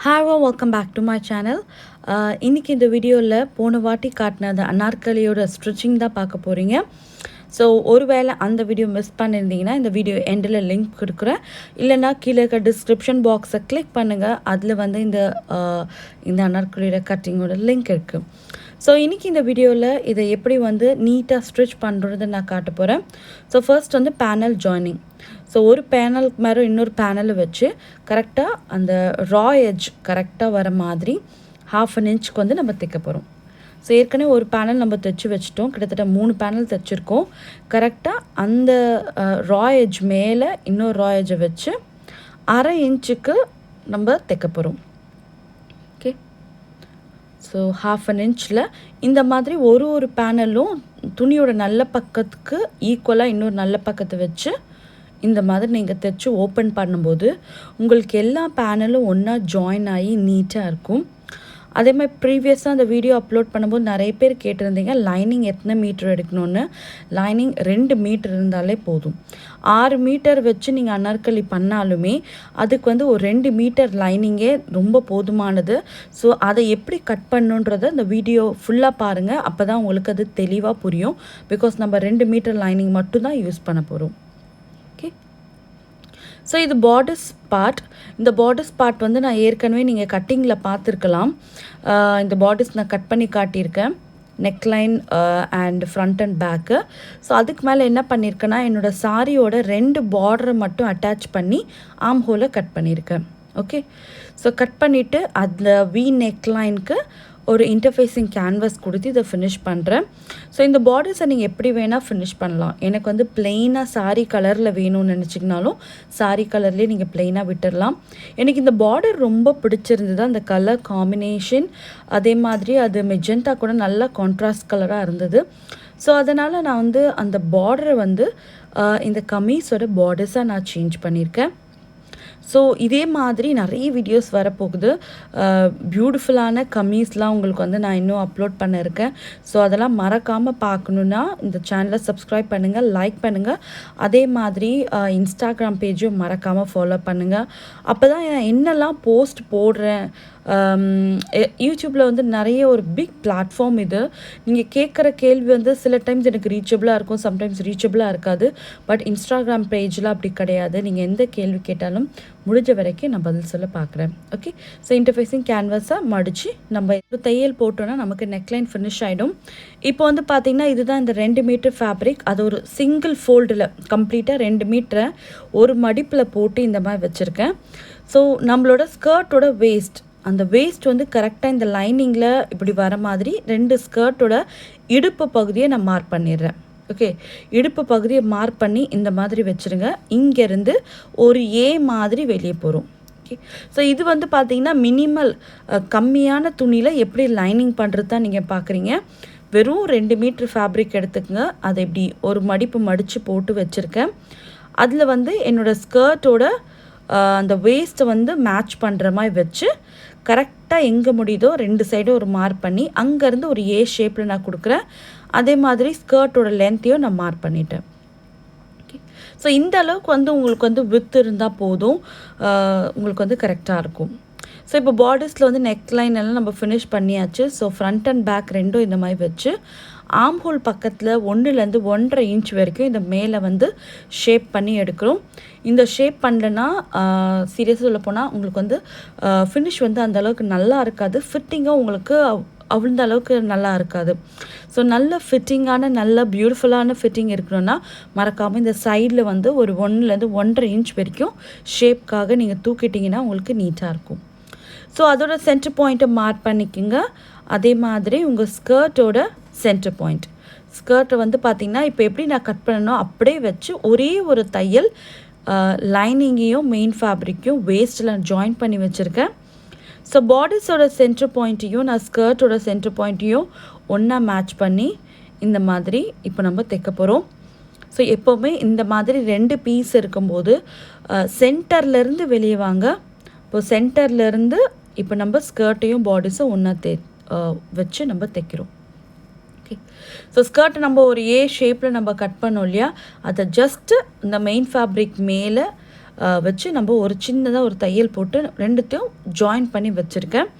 Hi everyone, welcome back to my channel. இன்னைக்கு இந்த வீடியோவில் போன வாட்டி காட்டின அந்த அனார்கலியோட ஸ்டிச்சிங் தான் பார்க்க போகிறீங்க. ஸோ ஒருவேளை அந்த வீடியோ மிஸ் பண்ணியிருந்தீங்கன்னா இந்த வீடியோ எண்டில் லிங்க் கொடுக்குறேன், இல்லைனா கீழே இருக்க டிஸ்கிரிப்ஷன் பாக்ஸை கிளிக் பண்ணுங்கள். அதில் வந்து இந்த அனார்கலியோட கட்டிங்கோட லிங்க் இருக்குது. ஸோ இன்றைக்கி இந்த வீடியோவில் இதை எப்படி வந்து நீட்டாக ஸ்டிச் பண்ணுறது நான் காட்ட போகிறேன். ஸோ ஃபர்ஸ்ட் வந்து பேனல் ஜாயினிங். ஸோ ஒரு பேனலுக்கு மேலே இன்னொரு பேனலை வச்சு கரெக்டாக அந்த ரா எட்ஜ் கரெக்டாக வர மாதிரி 1/2 இன்ச்சுக்கு வந்து நம்ம தைக்க போகிறோம். ஸோ ஏற்கனவே ஒரு பேனல் நம்ம தைச்சி வச்சுட்டோம், கிட்டத்தட்ட 3 பேனல் தைச்சிருக்கோம். கரெக்டாக அந்த ரா எட்ஜ் மேலே இன்னொரு ரா எட்ஜை வச்சு 1/2 இன்ச்சுக்கு நம்ம தைக்க போகிறோம். ஓகே, ஸோ 1/2 இன்ச்சில் இந்த மாதிரி ஒரு பேனலும் துணியோட நல்ல பக்கத்துக்கு ஈக்குவலாக இன்னொரு நல்ல பக்கத்தை வச்சு இந்த மாதிரி நீங்கள் தைச்சி ஓப்பன் பண்ணும்போது உங்களுக்கு எல்லா பேனலும் ஒன்றா ஜாயின் ஆகி நீட்டாக இருக்கும். அதே மாதிரி ப்ரீவியஸாக அந்த வீடியோ அப்லோட் பண்ணும்போது நிறைய பேர் கேட்டிருந்தீங்க லைனிங் எத்தனை மீட்டர் எடுக்கணும்னு. லைனிங் 2 மீட்டர் இருந்தாலே போதும். 6 மீட்டர் வச்சு நீங்கள் அனார்கலி பண்ணாலுமே அதுக்கு வந்து ஒரு 2 மீட்டர் லைனிங்கே ரொம்ப போதுமானது. ஸோ அதை எப்படி கட் பண்ணுன்றதை இந்த வீடியோ ஃபுல்லாக பாருங்கள், அப்போ தான் உங்களுக்கு அது தெளிவாக புரியும். பிகாஸ் நம்ம 2 மீட்டர் லைனிங் மட்டும்தான் யூஸ் பண்ண போகிறோம். ஸோ இது பார்டர்ஸ் பார்ட். இந்த பார்டர்ஸ் பார்ட் வந்து நான் ஏற்கனவே நீங்கள் கட்டிங்கில் பார்த்துருக்கலாம். இந்த பார்டர்ஸ் நான் கட் பண்ணி காட்டியிருக்கேன், neckline and front and back. So அதுக்கு மேலே என்ன பண்ணியிருக்கேன்னா என்னோடய சாரியோட 2 பார்டரை மட்டும் அட்டாச் பண்ணி ஆம் ஹோலை கட் பண்ணியிருக்கேன். ஓகே, ஸோ கட் பண்ணிவிட்டு அதில் வி நெக்லைனுக்கு ஒரு இன்டர்ஃபேஸிங் கேன்வஸ் கொடுத்து இதை ஃபினிஷ் பண்ணுறேன். ஸோ இந்த பார்டர்ஸை நீங்கள் எப்படி வேணால் ஃபினிஷ் பண்ணலாம். எனக்கு வந்து பிளெயினாக சாரீ கலரில் வேணும்னு நினச்சிங்கனாலும் சாரீ கலர்லேயே நீங்கள் பிளெயினாக விட்டுடலாம். எனக்கு இந்த பார்டர் ரொம்ப பிடிச்சிருந்தது, அந்த கலர் காம்பினேஷன். அதே மாதிரி அது மெஜெண்டா கூட நல்ல கான்ட்ராஸ்ட் கலராக இருந்தது. ஸோ அதனால் நான் வந்து அந்த பார்டரை வந்து இந்த கமீஸோட பார்டர்ஸாக நான் சேஞ்ச் பண்ணியிருக்கேன். ஸோ இதே மாதிரி நிறைய வீடியோஸ் வரப்போகுது. பியூட்டிஃபுல்லான கமீஸ்லாம் உங்களுக்கு வந்து நான் இன்னும் அப்லோட் பண்ண இருக்கேன். ஸோ அதெல்லாம் மறக்காமல் பார்க்கணுன்னா இந்த சேனலை சப்ஸ்கிரைப் பண்ணுங்கள், லைக் பண்ணுங்கள். அதே மாதிரி இன்ஸ்டாகிராம் பேஜும் மறக்காமல் ஃபாலோ பண்ணுங்கள். அப்போ தான் என்னெல்லாம் போஸ்ட் போடுறேன். யூடியூப்பில் வந்து நிறைய ஒரு பிக் பிளாட்ஃபார்ம் இது. நீங்கள் கேட்குற கேள்வி வந்து சில டைம்ஸ் எனக்கு ரீச்சபிளாக இருக்கும், சம்டைம்ஸ் ரீச்சபிளாக இருக்காது. பட் இன்ஸ்டாகிராம் பேஜில் அப்படி கிடையாது. நீங்கள் எந்த கேள்வி கேட்டாலும் முடிஞ்ச வரைக்கும் நான் பதில் சொல்ல பார்க்குறேன். ஓகே, ஸோ இன்டர்ஃபேஸிங் கேன்வஸை மடித்து நம்ம தையல் போட்டோன்னா நமக்கு நெக்லைன் ஃபினிஷ் ஆகிடும். இப்போ வந்து பார்த்திங்கன்னா இதுதான் இந்த 2 மீட்டர் ஃபேப்ரிக். அது ஒரு சிங்கிள் ஃபோல்டில் கம்ப்ளீட்டாக 2 மீட்டரை ஒரு மடிப்பில் போட்டு இந்த மாதிரி வச்சுருக்கேன். ஸோ நம்மளோட ஸ்கர்ட்டோட வேஸ்ட், அந்த வேஸ்ட் வந்து கரெக்டாக இந்த லைனிங்கில் இப்படி வர மாதிரி 2 ஸ்கர்ட்டோட இடுப்பு பகுதியை நான் மார்க் பண்ணிடுறேன். ஓகே, இடுப்பு பகுதியை மார்க் பண்ணி இந்த மாதிரி வச்சுருங்க. இங்கேருந்து ஒரு ஏ மாதிரி வெளியே போகிறோம். ஓகே, ஸோ இது வந்து பார்த்திங்கன்னா மினிமல் கம்மியான துணியில் எப்படி லைனிங் பண்ணுறது தான் நீங்கள் பார்க்குறீங்க. வெறும் 2 மீட்டர் ஃபேப்ரிக் எடுத்துக்கங்க. அதை இப்படி ஒரு மடிப்பு மடித்து போட்டு வச்சுருக்கேன். அதில் வந்து என்னோடய ஸ்கர்ட்டோட அந்த வேஸ்ட்டை வந்து மேட்ச் பண்ணுற மாதிரி வச்சு கரெக்டாக எங்கே முடியுதோ 2 சைடும் ஒரு மார்க் பண்ணி அங்கேருந்து ஒரு ஏ ஷேப்பில் நான் கொடுக்குறேன். அதே மாதிரி ஸ்கர்ட்டோட லென்த்தையும் நான் மார்க் பண்ணிட்டேன். ஓகே, ஸோ இந்த அளவுக்கு வந்து உங்களுக்கு வந்து வித் இருந்தால் போதும், உங்களுக்கு வந்து கரெக்டாக இருக்கும். ஸோ இப்போ பார்டர்ஸில் வந்து நெக்லைன் எல்லாம் நம்ம ஃபினிஷ் பண்ணியாச்சு. ஸோ ஃப்ரண்ட் அண்ட் பேக் ரெண்டும் இந்த மாதிரி வச்சு ஆம் ஹோல் பக்கத்தில் 1லேருந்து 1.5 இன்ச் வரைக்கும் இந்த மேலே வந்து ஷேப் பண்ணி எடுக்கிறோம். இந்த ஷேப் பண்ணலன்னா சீரியஸாக சொல்ல போனால் உங்களுக்கு வந்து ஃபினிஷ் வந்து அந்தளவுக்கு நல்லா இருக்காது. ஃபிட்டிங்காக உங்களுக்கு அவ்வளோ அளவுக்கு நல்லா இருக்காது. ஸோ நல்ல ஃபிட்டிங்கான நல்ல பியூட்டிஃபுல்லான ஃபிட்டிங் இருக்கணும்னா மறக்காமல் இந்த சைடில் வந்து ஒரு 1லேருந்து 1.5 இன்ச் வரைக்கும் ஷேப்காக நீங்கள் தூக்கிட்டிங்கன்னா உங்களுக்கு நீட்டாக இருக்கும். ஸோ அதோட சென்டர் பாயிண்ட்டை மார்க் பண்ணிக்கோங்க. அதே மாதிரி உங்கள் ஸ்கர்ட்டோட சென்டர் பாயிண்ட், ஸ்கர்ட்டை வந்து பார்த்திங்கன்னா இப்போ எப்படி நான் கட் பண்ணணும் அப்படியே வச்சு ஒரே ஒரு தையல் லைனிங்கையும் மெயின் ஃபேப்ரிக்கையும் வேஸ்ட்டில் ஜாயின் பண்ணி வச்சுருக்கேன். ஸோ பார்டர்ஸோட சென்டர் பாயிண்ட்டையும் நான் ஸ்கர்ட்டோட சென்டர் பாயிண்ட்டையும் ஒன்றா மேட்ச் பண்ணி இந்த மாதிரி இப்போ நம்ம தைக்க போகிறோம். ஸோ எப்போவுமே இந்த மாதிரி 2 பீஸ் இருக்கும்போது சென்டர்லேருந்து வெளியே வாங்க. இப்போது சென்டர்லேருந்து இப்போ நம்ம ஸ்கர்ட்டையும் பார்டர்ஸும் ஒன்றா வச்சு நம்ம தைக்கிறோம். ஓகே, ஸோ ஸ்கர்ட் நம்ம ஒரு ஏ ஷேப்பில் நம்ம கட் பண்ணோம் இல்லையா, அதை ஜஸ்ட்டு இந்த மெயின் ஃபேப்ரிக் மேலே வச்சு நம்ம ஒரு சின்னதாக ஒரு தையல் போட்டு ரெண்டுத்தையும் ஜாயின் பண்ணி வச்சுருக்கேன்.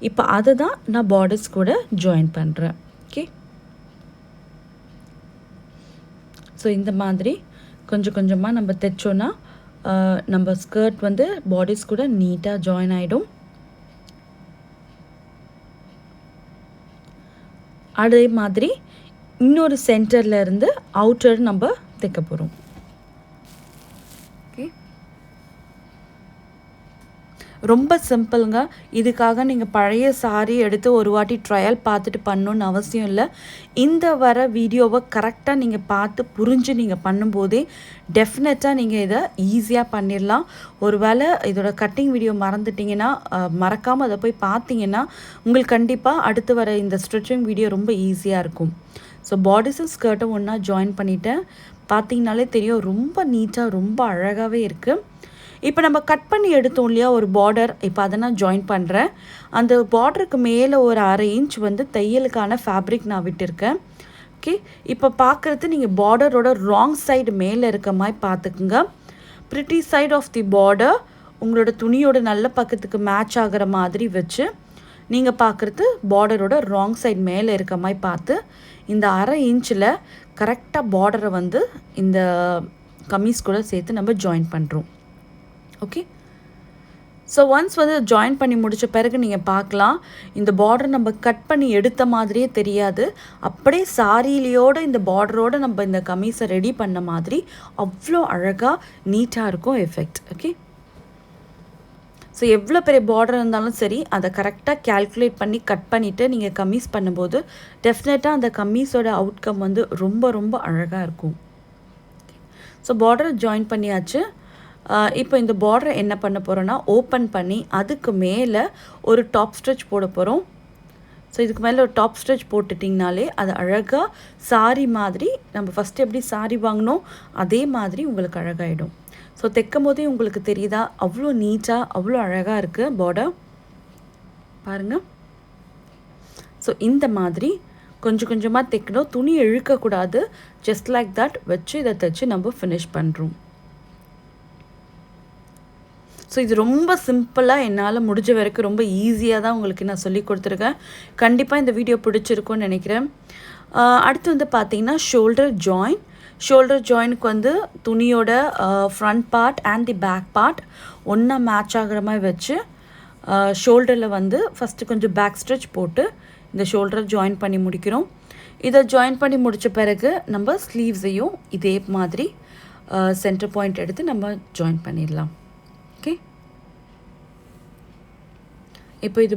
இப்போ அதை தான் நான் பார்டர்ஸ் கூட ஜாயின் பண்ணுறேன். ஓகே, ஸோ இந்த மாதிரி கொஞ்சம் கொஞ்சமாக நம்ம தைச்சோன்னா நம்ம ஸ்கர்ட் வந்து பாடிஸ் கூட நீட்டாக ஜாயின் ஆகிடும். அதே மாதிரி இன்னொரு சென்டரில் இருந்து அவுட்டர் நம்ம தைக்க போகிறோம். ஓகே, ரொம்ப சிம்பிளுங்க. இதுக்காக நீங்கள் பழைய சாரீ எடுத்து ஒரு வாட்டி ட்ரையல் பார்த்துட்டு பண்ணணுன்னு அவசியம் இல்லை. இந்த வர வீடியோவை கரெக்டாக நீங்கள் பார்த்து புரிஞ்சு நீங்கள் பண்ணும்போதே டெஃபினட்டாக நீங்கள் இதை ஈஸியாக பண்ணிடலாம். ஒரு வேளை இதோட கட்டிங் வீடியோ மறந்துட்டிங்கன்னா மறக்காமல் அதை போய் பார்த்தீங்கன்னா உங்களுக்கு கண்டிப்பாக அடுத்து வர இந்த ஸ்டிச்சிங் வீடியோ ரொம்ப ஈஸியாக இருக்கும். ஸோ பாடிஸும் ஸ்கர்ட்டும் ஒன்றா ஜாயின் பண்ணிவிட்டேன். பார்த்தீங்கனாலே தெரியும், ரொம்ப நீட்டாக ரொம்ப அழகாகவே இருக்குது. இப்போ நம்ம கட் பண்ணி எடுத்தோம் இல்லையா ஒரு பார்டர், இப்போ அதை நான் ஜாயின் பண்ணுறேன். அந்த பார்டருக்கு மேலே ஒரு 1/2 இன்ச் வந்து தையலுக்கான ஃபேப்ரிக் நான் விட்டுருக்கேன். ஓகே, இப்போ பார்க்குறது நீங்கள் பார்டரோட ராங் சைடு மேலே இருக்க மாதிரி பார்த்துக்குங்க. Pretty side of the border உங்களோட துணியோட நல்ல பக்கத்துக்கு மேட்ச் ஆகிற மாதிரி வச்சு நீங்கள் பார்க்குறது பார்டரோட ராங் சைடு மேலே இருக்க மாதிரி பார்த்து இந்த 1/2 இன்ச்சில் கரெக்டாக பார்டரை வந்து இந்த கமீஸ் கூட சேர்த்து நம்ம ஜாயின் பண்ணுறோம். ஓகே, ஸோ ஒன்ஸ் வந்து ஜாயின் பண்ணி முடித்த பிறகு நீங்கள் பார்க்கலாம், இந்த பார்டர் நம்ம கட் பண்ணி எடுத்த மாதிரியே தெரியாது. அப்படியே சாரியிலையோடு இந்த பார்டரோடு நம்ம இந்த கமீஸை ரெடி பண்ண மாதிரி அவ்வளோ அழகாக நீட்டாக இருக்கும் எஃபெக்ட். ஓகே, ஸோ எவ்வளோ பெரிய பார்டர் இருந்தாலும் சரி அதை கரெக்டாக கேல்குலேட் பண்ணி கட் பண்ணிவிட்டு நீங்கள் கமீஸ் பண்ணும்போது டெஃபினட்டாக அந்த கமீஸோட அவுட்கம் வந்து ரொம்ப ரொம்ப அழகாக இருக்கும். ஸோ பார்டரை ஜாயின் பண்ணியாச்சு. இப்போ இந்த பார்டரை என்ன பண்ண போகிறோன்னா ஓப்பன் பண்ணி அதுக்கு மேலே ஒரு டாப் ஸ்டிச் போட போகிறோம். ஸோ இதுக்கு மேலே ஒரு டாப் ஸ்டிச் போட்டுட்டிங்கனாலே அது அழகாக சாரி மாதிரி நம்ம ஃபஸ்ட்டு எப்படி சாரி வாங்கினோம் அதே மாதிரி உங்களுக்கு அழகாகிடும். ஸோ தைக்கும் போதே உங்களுக்கு தெரியுதா அவ்வளோ நீட்டாக அவ்வளோ அழகாக இருக்குது பார்டர் பாருங்கள். ஸோ இந்த மாதிரி கொஞ்சம் கொஞ்சமாக தைக்கணும், துணி இழுக்கக்கூடாது. ஜஸ்ட் லைக் தட் வச்சு இதை தைச்சு நம்ம ஃபினிஷ் பண்ணுறோம். ஸோ இது ரொம்ப சிம்பிளாக என்னால் முடிஞ்ச வரைக்கும் ரொம்ப ஈஸியாக தான் உங்களுக்கு நான் சொல்லி கொடுத்துருக்கேன். கண்டிப்பாக இந்த வீடியோ பிடிச்சிருக்கும்னு நினைக்கிறேன். அடுத்து வந்து பார்த்திங்கன்னா ஷோல்டர் ஜாயினுக்கு வந்து துணியோட front part and the back part ஒன்றா மேட்ச் ஆகிற மாதிரி வச்சு ஷோல்டரில் வந்து ஃபஸ்ட்டு கொஞ்சம் பேக் ஸ்ட்ரிச் போட்டு இந்த ஷோல்டரை ஜாயின் பண்ணி முடிக்கிறோம். இதை ஜாயின் பண்ணி முடித்த பிறகு நம்ம ஸ்லீவ்ஸையும் இதே மாதிரி சென்டர் பாயிண்ட் எடுத்து நம்ம ஜாயின் பண்ணிடலாம். ஓகே, இப்போ இது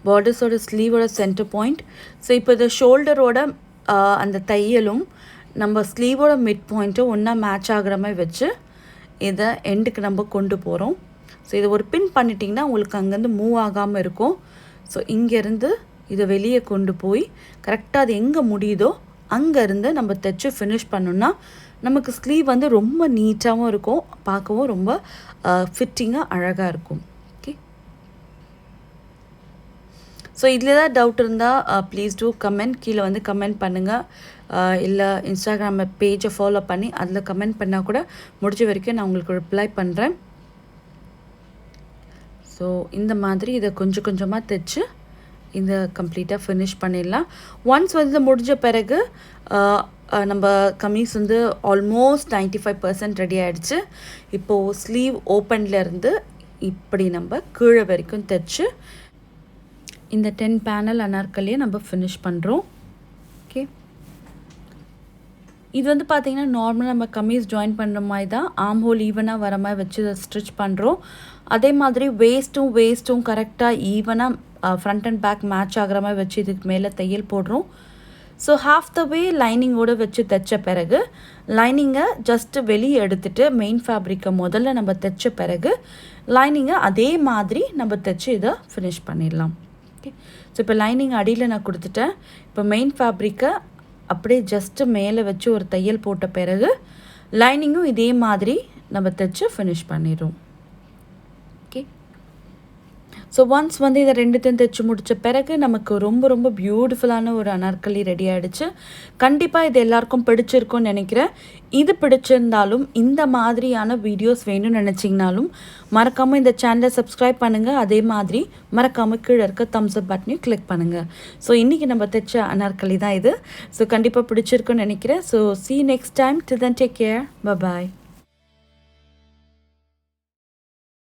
பார்டர்ஸோட ஸ்லீவோட சென்டர் பாயிண்ட். ஸோ இப்போ இந்த ஷோல்டரோட அந்த தையலும் நம்ம ஸ்லீவோட மிட் பாயிண்ட்டும் ஒன்றா மேட்ச் ஆகிற மாதிரி வச்சு இதை எண்டுக்கு நம்ம கொண்டு போகிறோம். ஸோ இதை ஒரு பின் பண்ணிட்டிங்கன்னா உங்களுக்கு அங்கேருந்து மூவ் ஆகாமல் இருக்கும். ஸோ இங்கேருந்து இதை வெளியே கொண்டு போய் கரெக்டாக அது எங்கே முடியுதோ அங்கேருந்து நம்ம தைச்சு ஃபினிஷ் பண்ணோன்னா நமக்கு ஸ்லீவ் வந்து ரொம்ப நீட்டாகவும் இருக்கும், பார்க்கவும் ரொம்ப ஃபிட்டிங்காக அழகாக இருக்கும். ஓகே, ஸோ இதில் ஏதாவது டவுட் இருந்தால் ப்ளீஸ் டூ கமெண்ட், கீழே வந்து கமெண்ட் பண்ணுங்கள். இல்லை இன்ஸ்டாகிராம் பேஜை ஃபாலோ பண்ணி அதில் கமெண்ட் பண்ணால் கூட முடிஞ்ச வரைக்கும் நான் உங்களுக்கு ரிப்ளை பண்ணுறேன். ஸோ இந்த மாதிரி இதை கொஞ்சம் கொஞ்சமாக தைச்சு இந்த கம்ப்ளீட்டாக ஃபினிஷ் பண்ணிடலாம். ஒன்ஸ் வந்து முடிஞ்ச பிறகு நம்ம கமீஸ் வந்து ஆல்மோஸ்ட் 95% ரெடி ஆகிடுச்சு. இப்போது ஸ்லீவ் ஓப்பன்லேருந்து இப்படி நம்ம கீழே வரைக்கும் தைச்சு இந்த 10 பேனல் அனார்கலியை நம்ம ஃபினிஷ் பண்ணுறோம். ஓகே, இது வந்து பார்த்திங்கன்னா நார்மலாக நம்ம கமீஸ் ஜாயின் பண்ணுற மாதிரி தான் ஆர்ம் ஹோல் ஈவனாக வர மாதிரி வச்சு இதை ஸ்டிச் பண்ணுறோம். அதே மாதிரி வேஸ்ட்டும் கரெக்டாக ஈவனாக ஃப்ரண்ட் அண்ட் பேக் மேட்ச் ஆகிற மாதிரி வச்சு இதுக்கு மேலே தையல் போடுறோம். ஸோ ஹாஃப் த வே லைனிங்கோடு வச்சு தைச்ச பிறகு லைனிங்கை ஜஸ்ட்டு வெளியே எடுத்துகிட்டு மெயின் ஃபேப்ரிக்கை முதல்ல நம்ம தைச்ச பிறகு லைனிங்கை அதே மாதிரி நம்ம தைச்சு இதை ஃபினிஷ் பண்ணிடலாம். ஓகே, ஸோ இப்போ லைனிங் அடியில் நான் கொடுத்துட்டேன். இப்போ மெயின் ஃபேப்ரிக்கை அப்படியே ஜஸ்ட்டு மேலே வச்சு ஒரு தையல் போட்ட பிறகு லைனிங்கும் இதே மாதிரி நம்ம தைச்சு ஃபினிஷ் பண்ணிடுறோம். ஓகே, ஸோ ஒன்ஸ் வந்து இதை ரெண்டுத்தையும் தைச்சு முடித்த பிறகு நமக்கு ரொம்ப ரொம்ப பியூட்டிஃபுல்லான ஒரு அனார்கலி ரெடி ஆகிடுச்சு. கண்டிப்பாக இது எல்லாருக்கும் பிடிச்சிருக்கும்னு நினைக்கிறேன். இது பிடிச்சிருந்தாலும் இந்த மாதிரியான வீடியோஸ் வேணும்னு நினச்சிங்கனாலும் மறக்காமல் இந்த சேனலை சப்ஸ்கிரைப் பண்ணுங்கள். அதே மாதிரி மறக்காமல் கீழே இருக்க தம்ஸ் அப் பட்டனையும் கிளிக் பண்ணுங்கள். ஸோ இன்றைக்கி நம்ம தைச்ச அனார்கலி தான் இது. ஸோ கண்டிப்பாக பிடிச்சிருக்குன்னு நினைக்கிறேன். So see you next time. Till then, take care. Bye bye.